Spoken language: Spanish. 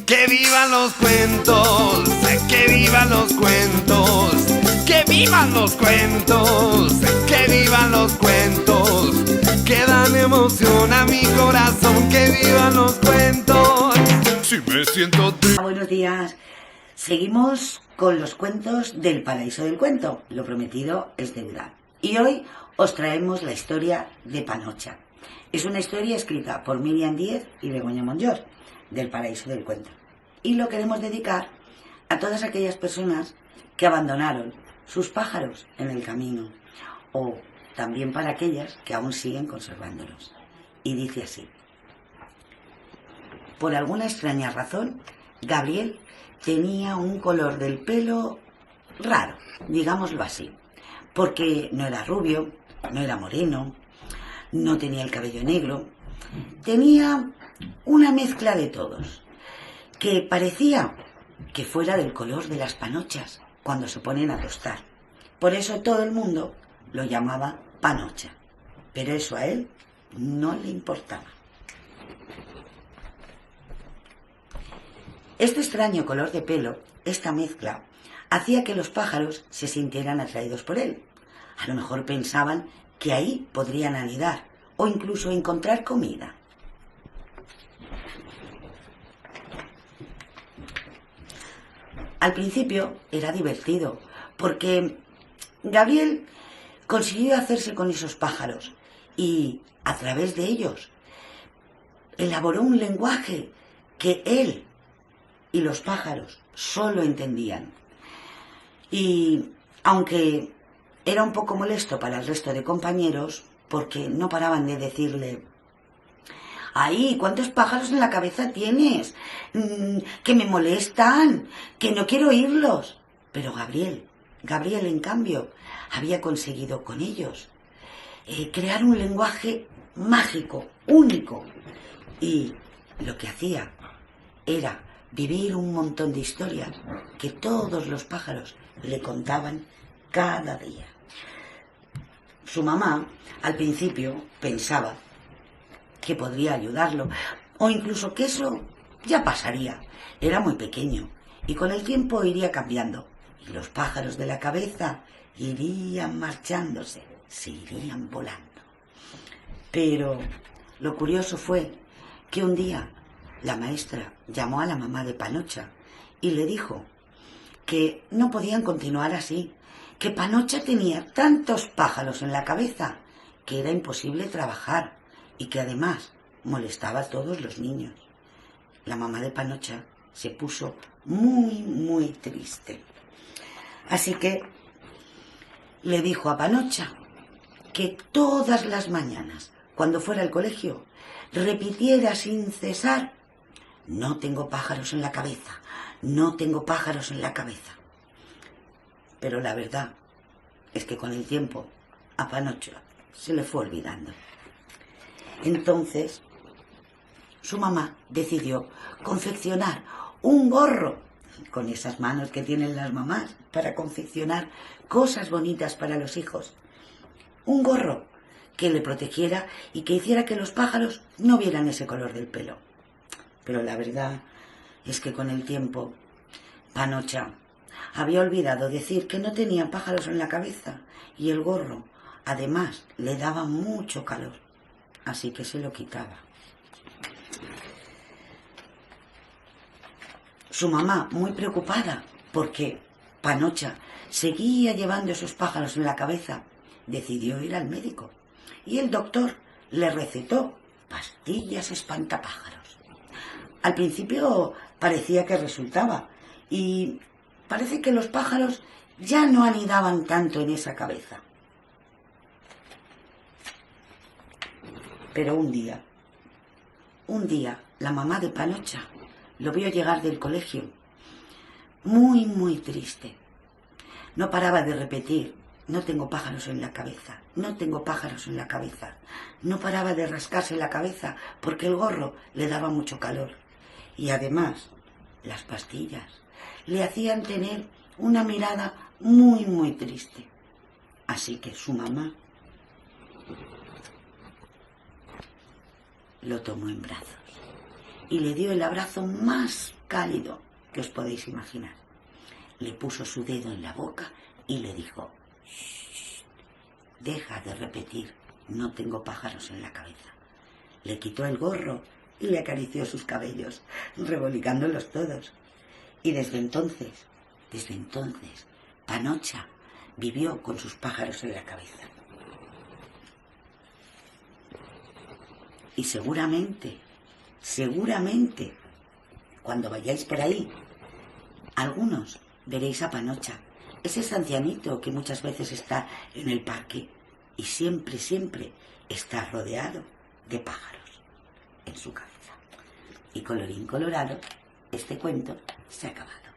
¡Que vivan los cuentos! ¡Que vivan los cuentos! ¡Que vivan los cuentos! ¡Que vivan los cuentos! ¡Que dan emoción a mi corazón! ¡Que vivan los cuentos! Si me siento triste. Buenos días. Seguimos con los cuentos del Paraíso del Cuento. Lo prometido es deuda. Y hoy os traemos la historia de Panocha. Es una historia escrita por Miriam Díez y Begoña Monllor, del Paraíso del Cuento. Y lo queremos dedicar a todas aquellas personas que abandonaron sus pájaros en el camino, o también para aquellas que aún siguen conservándolos. Y dice así: por alguna extraña razón, Gabriel tenía un color del pelo raro, digámoslo así, porque no era rubio, no era moreno, no tenía el cabello negro, tenía una mezcla de todos, que parecía que fuera del color de las panochas cuando se ponen a tostar. Por eso todo el mundo lo llamaba Panocha, pero eso a él no le importaba. Este extraño color de pelo, esta mezcla, hacía que los pájaros se sintieran atraídos por él. A lo mejor pensaban que ahí podrían anidar o incluso encontrar comida. Al principio era divertido, porque Gabriel consiguió hacerse con esos pájaros y, a través de ellos, elaboró un lenguaje que él y los pájaros solo entendían. Y aunque era un poco molesto para el resto de compañeros, porque no paraban de decirle: ¡ay, cuántos pájaros en la cabeza tienes! ¡Que me molestan! ¡Que no quiero oírlos! Pero Gabriel, en cambio, había conseguido con ellos crear un lenguaje mágico, único. Y lo que hacía era vivir un montón de historias que todos los pájaros le contaban cada día. Su mamá, al principio, pensaba que podría ayudarlo, o incluso que eso ya pasaría. Era muy pequeño y con el tiempo iría cambiando, y los pájaros de la cabeza irían marchándose, se irían volando. Pero lo curioso fue que un día la maestra llamó a la mamá de Panocha y le dijo que no podían continuar así, que Panocha tenía tantos pájaros en la cabeza que era imposible trabajar y que además molestaba a todos los niños. La mamá de Panocha se puso muy triste. Así que le dijo a Panocha que todas las mañanas, cuando fuera al colegio, repitiera sin cesar: no tengo pájaros en la cabeza, no tengo pájaros en la cabeza. Pero la verdad es que con el tiempo a Panocha se le fue olvidando. Entonces su mamá decidió confeccionar un gorro, con esas manos que tienen las mamás para confeccionar cosas bonitas para los hijos. Un gorro que le protegiera y que hiciera que los pájaros no vieran ese color del pelo. Pero la verdad es que con el tiempo Panocha había olvidado decir que no tenía pájaros en la cabeza, y el gorro además le daba mucho calor, así que se lo quitaba. Su mamá, muy preocupada porque Panocha seguía llevando esos pájaros en la cabeza, decidió ir al médico, y el doctor le recetó pastillas espantapájaros. Al principio parecía que resultaba, y parece que los pájaros ya no anidaban tanto en esa cabeza. Pero un día, la mamá de Panocha lo vio llegar del colegio, muy triste. No paraba de repetir: no tengo pájaros en la cabeza, no tengo pájaros en la cabeza. No paraba de rascarse la cabeza porque el gorro le daba mucho calor. Y además, las pastillas le hacían tener una mirada muy triste. Así que su mamá lo tomó en brazos y le dio el abrazo más cálido que os podéis imaginar. Le puso su dedo en la boca y le dijo: "Shh, deja de repetir, no tengo pájaros en la cabeza". Le quitó el gorro y le acarició sus cabellos, revolcándolos todos. Y desde entonces, Panocha vivió con sus pájaros en la cabeza. Y seguramente, cuando vayáis por ahí, algunos veréis a Panocha, ese ancianito que muchas veces está en el parque y siempre está rodeado de pájaros en su cabeza. Y colorín colorado, este cuento se ha acabado.